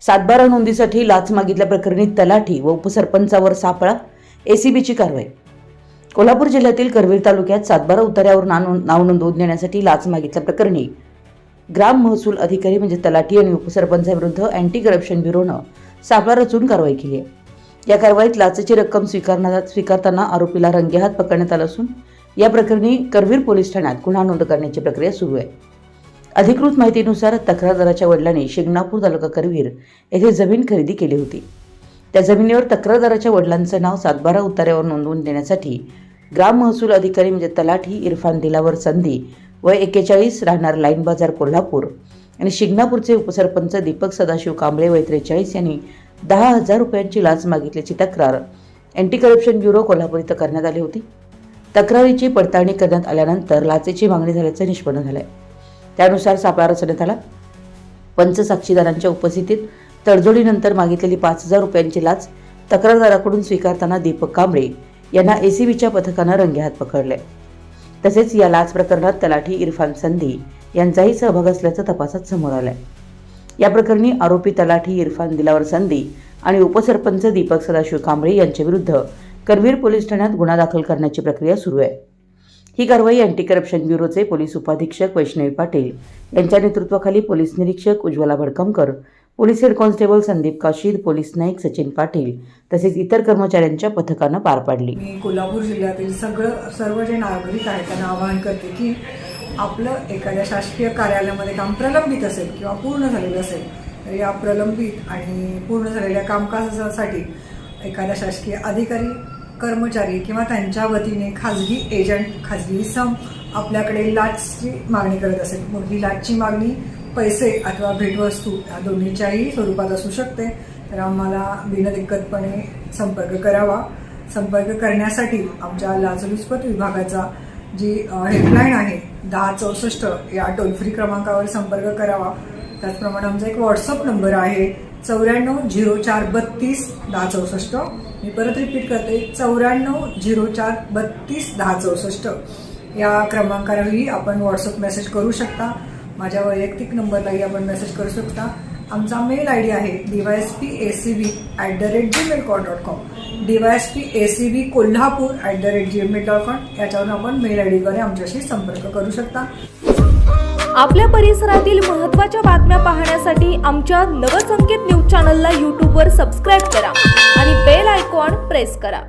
सातबारा नोंदीसाठी लाच मागितल्याप्रकरणी तलाठी व उपसरपंचावर सापळा, एसीबीची कारवाई। कोल्हापूर जिल्ह्यातील करवीर तालुक्यात सातबारा उतार्यावर नाव नोंदवून देण्यासाठी लाच मागितल्याप्रकरणी ग्राम महसूल अधिकारी म्हणजे तलाठी आणि उपसरपंचाविरुद्ध अँटी करप्शन ब्युरोनं सापळा रचून कारवाई केली आहे। या कारवाईत लाचेची रक्कम स्वीकारताना आरोपीला रंगेहात पकडण्यात आलं असून या प्रकरणी करवीर पोलीस ठाण्यात गुन्हा नोंद करण्याची प्रक्रिया सुरू आहे। अधिकृत माहितीनुसार तक्रारदाराच्या वडिलांनी शिंगणापूर तालुका करवीर येथे जमीन खरेदी केली होती। त्या जमिनीवर तक्रारदाराच्या वडिलांचं नाव सातबारा उतार्यावर नोंदवून देण्यासाठी ग्राम महसूल अधिकारी म्हणजे तलाठी इरफान दिलावर संधी वय 41 राहणार लाईन बाजार कोल्हापूर आणि शिंगणापूरचे उपसरपंच दीपक सदाशिव कांबळे वय 43 यांनी 10,000 रुपयांची लाच मागितल्याची तक्रार अँटी करप्शन ब्युरो कोल्हापूर इथं करण्यात आली होती। तक्रारीची पडताळणी करण्यात आल्यानंतर लाचेची मागणी झाल्याचं निष्पन्न झालंय। त्यानुसार सापळा रचण्यात आला। पंच साक्षीदारांच्या उपस्थितीत तडजोडीनंतर मागितलेली 5,000 रुपयांची लाच तक्रारदाराकडून स्वीकारताना दीपक कांबळे यांना एसीबीच्या पथकानं रंगेहात पकडले। तसेच या लाच प्रकरणात तलाठी इरफान संधी यांचाही सहभाग असल्याचं तपासात समोर आलंय। या प्रकरणी आरोपी तलाठी इरफान दिलावर संधी आणि उपसरपंच दीपक सदाशिव कांबळे यांच्या विरुद्ध करवीर पोलीस ठाण्यात गुन्हा दाखल करण्याची प्रक्रिया सुरू आहे। ही कारवाई अँटी करप्शन ब्युरोचे पोलीस उपाधीक्षक वैष्णवी पाटील यांच्या नेतृत्वाखाली पोलीस निरीक्षक Ujjwala Bhadkamkar, police head constable Sandeep Kashid, police Naik Sachin Patil तसेच इतर कर्मचाऱ्यांच्या पथकानं पार पाडली। मी कोल्हापूर जिल्ह्यातील सर्व जे नागरिक आहेत त्यांना आवाहन करते की आपलं एखाद्या शासकीय कार्यालयामध्ये काम प्रलंबित असेल किंवा पूर्ण झालेलं असेल तर या प्रलंबित आणि पूर्ण झालेल्या कामकाजासाठी एखाद्या शासकीय अधिकारी, कर्मचारी किंवा त्यांच्या वतीने खाजगी एजंट, खाजगी इसम आपल्याकडे लाचची मागणी करत असेल, मग ही लाचची मागणी पैसे अथवा भेटवस्तू या दोन्हीच्याही स्वरूपात असू शकते, तर आम्हाला बिनदिक्कतपणे संपर्क करावा। संपर्क करण्यासाठी आमच्या लाचलुचपत विभागाचा जी हेल्पलाईन आहे 1064 या टोल फ्री क्रमांकावर संपर्क करावा। त्याचप्रमाणे आमचा एक व्हॉट्सअप नंबर आहे 940432 1064। मी परत रिपीट करते 940432 1064 या क्रमांकावरही आपण व्हॉट्सअप मेसेज करू शकता। माझ्या वैयक्तिक नंबरलाही आपण मेसेज करू शकता। आमचा मेल आयडी आहे dyspacb@gmail.com dyspacbkollhapur@gmail.com याच्यावरून आपण मेल आयडीद्वारे आमच्याशी संपर्क करू शकता। आपल्या परिसरातील महत्त्वाच्या बातम्या पाहण्यासाठी आमच्या नवसंकेत न्यूज चॅनलला यूट्यूबवर सबस्क्राईब करा आणि बेल आयकॉन प्रेस करा।